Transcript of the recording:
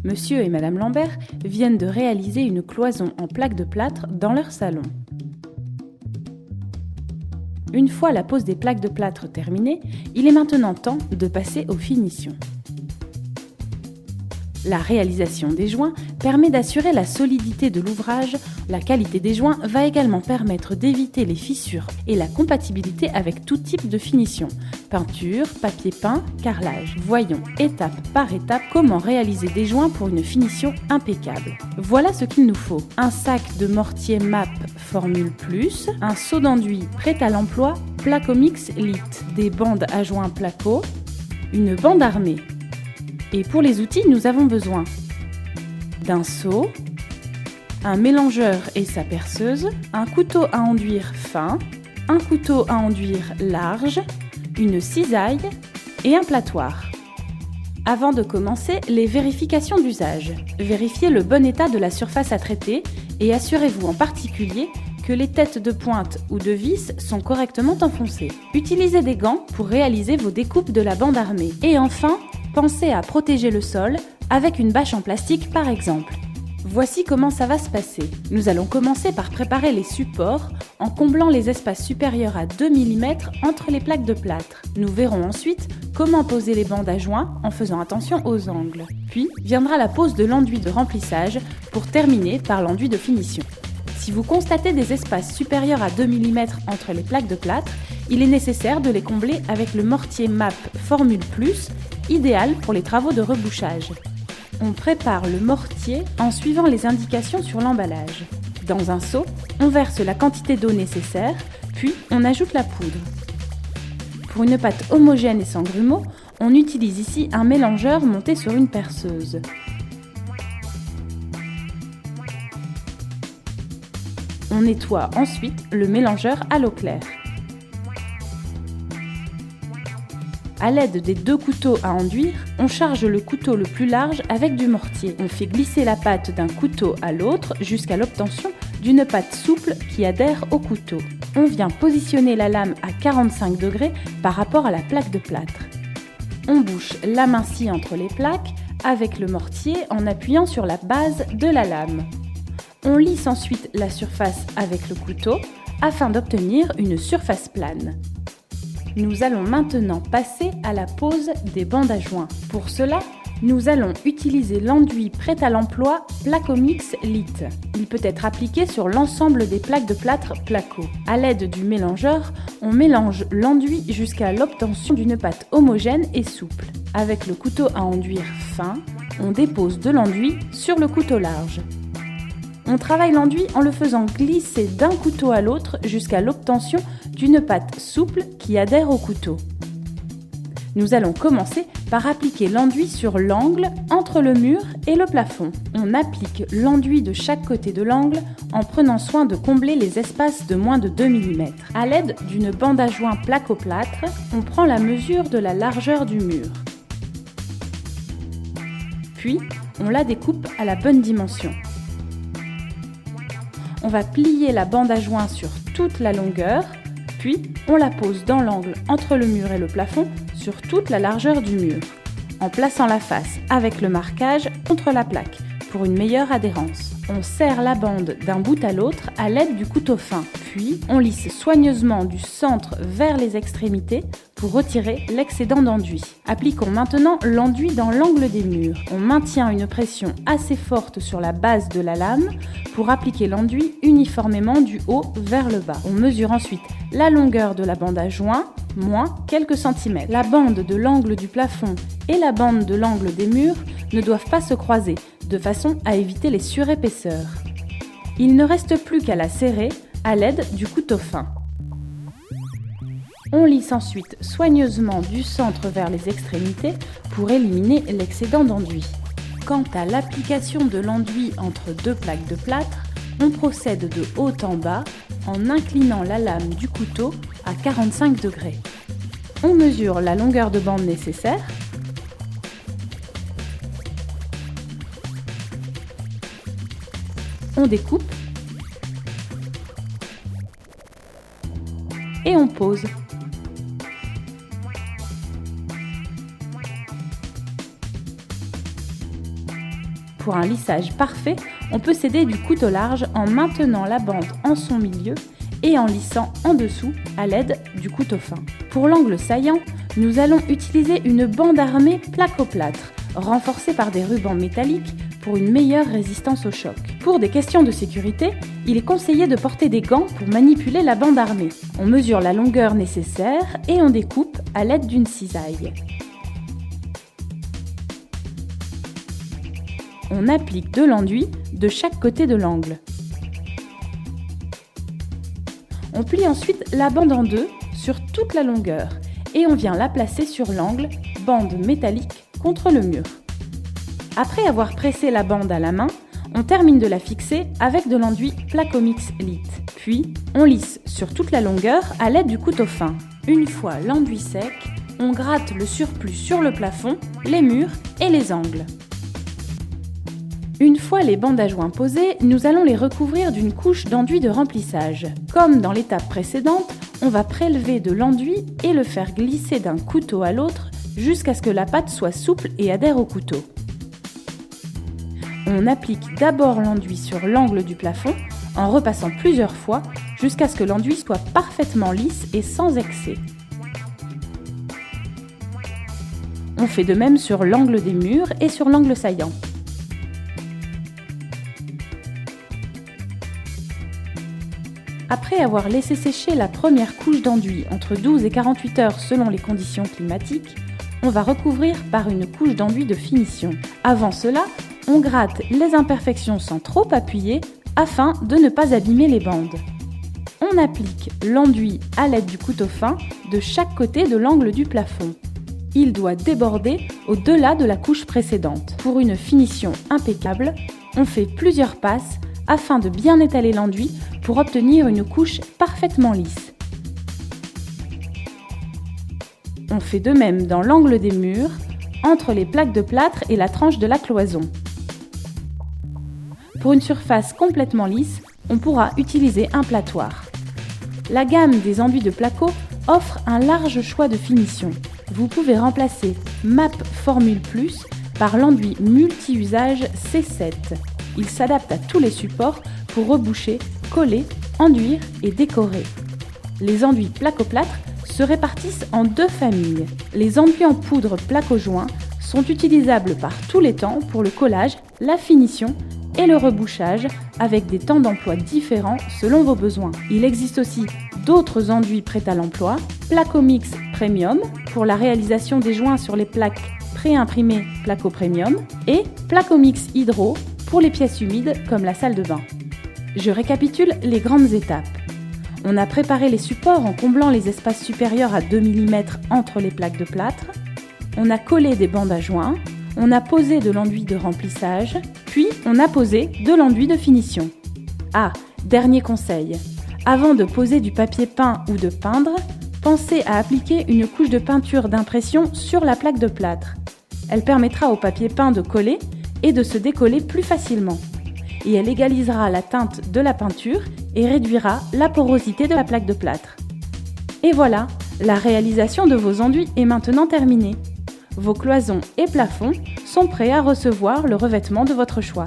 Monsieur et Madame Lambert viennent de réaliser une cloison en plaque de plâtre dans leur salon. Une fois la pose des plaques de plâtre terminée, il est maintenant temps de passer aux finitions. La réalisation des joints permet d'assurer la solidité de l'ouvrage. La qualité des joints va également permettre d'éviter les fissures et la compatibilité avec tout type de finition. Peinture, papier peint, carrelage. Voyons étape par étape comment réaliser des joints pour une finition impeccable. Voilà ce qu'il nous faut. Un sac de mortier MAP Formule Plus, un seau d'enduit prêt à l'emploi Placomix Lite, des bandes à joints Placo, une bande armée. Et pour les outils, nous avons besoin d'un seau, un mélangeur et sa perceuse, un couteau à enduire fin, un couteau à enduire large, une cisaille et un platoir. Avant de commencer, les vérifications d'usage. Vérifiez le bon état de la surface à traiter et assurez-vous en particulier que les têtes de pointe ou de vis sont correctement enfoncées. Utilisez des gants pour réaliser vos découpes de la bande armée. Et enfin, pensez à protéger le sol avec une bâche en plastique par exemple. Voici comment ça va se passer. Nous allons commencer par préparer les supports en comblant les espaces supérieurs à 2 mm entre les plaques de plâtre. Nous verrons ensuite comment poser les bandes à joints en faisant attention aux angles. Puis viendra la pose de l'enduit de remplissage pour terminer par l'enduit de finition. Si vous constatez des espaces supérieurs à 2 mm entre les plaques de plâtre, il est nécessaire de les combler avec le mortier MAP Formule Plus, idéal pour les travaux de rebouchage. On prépare le mortier en suivant les indications sur l'emballage. Dans un seau, on verse la quantité d'eau nécessaire, puis on ajoute la poudre. Pour une pâte homogène et sans grumeaux, on utilise ici un mélangeur monté sur une perceuse. On nettoie ensuite le mélangeur à l'eau claire. À l'aide des 2 couteaux à enduire, on charge le couteau le plus large avec du mortier. On fait glisser la pâte d'un couteau à l'autre jusqu'à l'obtention d'une pâte souple qui adhère au couteau. On vient positionner la lame à 45 degrés par rapport à la plaque de plâtre. On bouche la main scie entre les plaques avec le mortier en appuyant sur la base de la lame. On lisse ensuite la surface avec le couteau afin d'obtenir une surface plane. Nous allons maintenant passer à la pose des bandes à joints. Pour cela, nous allons utiliser l'enduit prêt à l'emploi Placomix Lite. Il peut être appliqué sur l'ensemble des plaques de plâtre Placo. À l'aide du mélangeur, on mélange l'enduit jusqu'à l'obtention d'une pâte homogène et souple. Avec le couteau à enduire fin, on dépose de l'enduit sur le couteau large. On travaille l'enduit en le faisant glisser d'un couteau à l'autre jusqu'à l'obtention d'une pâte souple qui adhère au couteau. Nous allons commencer par appliquer l'enduit sur l'angle entre le mur et le plafond. On applique l'enduit de chaque côté de l'angle en prenant soin de combler les espaces de moins de 2 mm. À l'aide d'une bande à joint placo-plâtre, on prend la mesure de la largeur du mur. Puis, on la découpe à la bonne dimension. On va plier la bande à joint sur toute la longueur, puis on la pose dans l'angle entre le mur et le plafond sur toute la largeur du mur, en plaçant la face avec le marquage contre la plaque pour une meilleure adhérence. On serre la bande d'un bout à l'autre à l'aide du couteau fin, puis on lisse soigneusement du centre vers les extrémités pour retirer l'excédent d'enduit. Appliquons maintenant l'enduit dans l'angle des murs. On maintient une pression assez forte sur la base de la lame pour appliquer l'enduit uniformément du haut vers le bas. On mesure ensuite la longueur de la bande à joint, moins quelques centimètres. La bande de l'angle du plafond et la bande de l'angle des murs ne doivent pas se croiser, de façon à éviter les surépaisseurs. Il ne reste plus qu'à la serrer à l'aide du couteau fin. On lisse ensuite soigneusement du centre vers les extrémités pour éliminer l'excédent d'enduit. Quant à l'application de l'enduit entre 2 plaques de plâtre, on procède de haut en bas en inclinant la lame du couteau à 45 degrés. On mesure la longueur de bande nécessaire. On découpe et on pose. Pour un lissage parfait, on peut s'aider du couteau large en maintenant la bande en son milieu et en lissant en dessous à l'aide du couteau fin. Pour l'angle saillant, nous allons utiliser une bande armée plaque-au-plâtre, renforcée par des rubans métalliques pour une meilleure résistance au choc. Pour des questions de sécurité, il est conseillé de porter des gants pour manipuler la bande armée. On mesure la longueur nécessaire et on découpe à l'aide d'une cisaille. On applique de l'enduit de chaque côté de l'angle. On plie ensuite la bande en deux sur toute la longueur et on vient la placer sur l'angle, bande métallique contre le mur. Après avoir pressé la bande à la main, on termine de la fixer avec de l'enduit Placomix Lit. Puis, on lisse sur toute la longueur à l'aide du couteau fin. Une fois l'enduit sec, on gratte le surplus sur le plafond, les murs et les angles. Une fois les bandes à joints posées, nous allons les recouvrir d'une couche d'enduit de remplissage. Comme dans l'étape précédente, on va prélever de l'enduit et le faire glisser d'un couteau à l'autre jusqu'à ce que la pâte soit souple et adhère au couteau. On applique d'abord l'enduit sur l'angle du plafond en repassant plusieurs fois jusqu'à ce que l'enduit soit parfaitement lisse et sans excès. On fait de même sur l'angle des murs et sur l'angle saillant. Après avoir laissé sécher la première couche d'enduit entre 12 et 48 heures selon les conditions climatiques, on va recouvrir par une couche d'enduit de finition. Avant cela, on gratte les imperfections sans trop appuyer afin de ne pas abîmer les bandes. On applique l'enduit à l'aide du couteau fin de chaque côté de l'angle du plafond. Il doit déborder au-delà de la couche précédente. Pour une finition impeccable, on fait plusieurs passes afin de bien étaler l'enduit pour obtenir une couche parfaitement lisse. On fait de même dans l'angle des murs, entre les plaques de plâtre et la tranche de la cloison. Pour une surface complètement lisse, on pourra utiliser un plâtoir. La gamme des enduits de Placo offre un large choix de finitions. Vous pouvez remplacer MAP Formule Plus par l'enduit multi-usage C7. Il s'adapte à tous les supports pour reboucher, coller, enduire et décorer. Les enduits plaque-au-plâtre se répartissent en deux familles. Les enduits en poudre plaque-au-joint sont utilisables par tous les temps pour le collage, la finition et le rebouchage avec des temps d'emploi différents selon vos besoins. Il existe aussi d'autres enduits prêts à l'emploi, Placomix Premium pour la réalisation des joints sur les plaques pré-imprimées Placo Premium et Placomix Hydro pour les pièces humides comme la salle de bain. Je récapitule les grandes étapes. On a préparé les supports en comblant les espaces supérieurs à 2 mm entre les plaques de plâtre. On a collé des bandes à joints. On a posé de l'enduit de remplissage. Puis, on a posé de l'enduit de finition. Ah, dernier conseil. Avant de poser du papier peint ou de peindre, pensez à appliquer une couche de peinture d'impression sur la plaque de plâtre. Elle permettra au papier peint de coller et de se décoller plus facilement. Et elle égalisera la teinte de la peinture et réduira la porosité de la plaque de plâtre. Et voilà, la réalisation de vos enduits est maintenant terminée. Vos cloisons et plafonds sont prêts à recevoir le revêtement de votre choix.